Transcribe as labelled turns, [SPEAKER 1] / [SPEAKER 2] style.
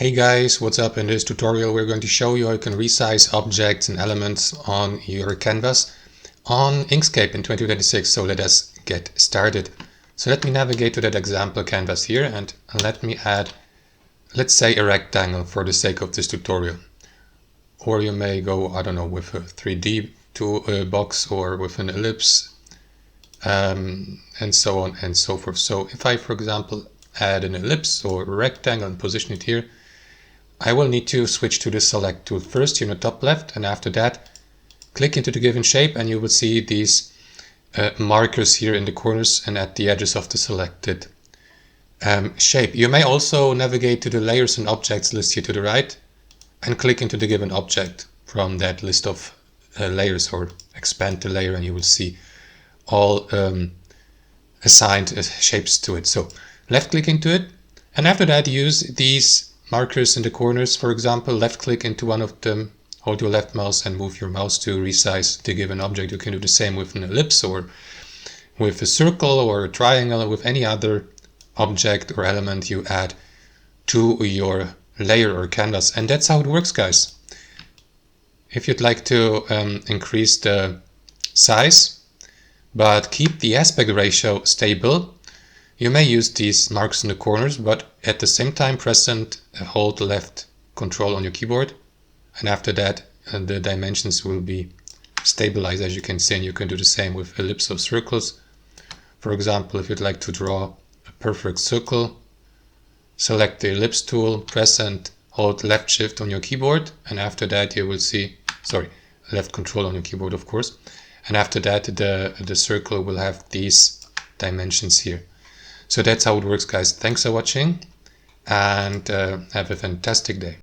[SPEAKER 1] Hey guys, what's up? In this tutorial we're going to show you how you can resize objects and elements on your canvas on Inkscape in 2026. So let us get started. So let me navigate to that example canvas here and let me add, let's say, a rectangle for the sake of this tutorial. Or you may go, I don't know, with a 3D box or with an ellipse and so on and so forth. So if I, for example, add an ellipse or a rectangle and position it here, I will need to switch to the select tool first here in the top left, and after that click into the given shape and you will see these markers here in the corners and at the edges of the selected shape. You may also navigate to the layers and objects list here to the right and click into the given object from that list of layers, or expand the layer and you will see all assigned shapes to it. So left click into it, and after that use these markers in the corners. For example, left click into one of them, hold your left mouse and move your mouse to resize the given object. You can do the same with an ellipse or with a circle or a triangle, or with any other object or element you add to your layer or canvas. And that's how it works, guys. If you'd like to increase the size but keep the aspect ratio stable, you may use these marks in the corners, but at the same time press and hold left control on your keyboard, and after that the dimensions will be stabilized, as you can see. And you can do the same with ellipse or circles. For example, if you'd like to draw a perfect circle, select the ellipse tool, press and hold left shift on your keyboard, and after that you will see, left control on your keyboard, of course, and after that the circle will have these dimensions here. So that's how it works, guys. Thanks for watching, and have a fantastic day.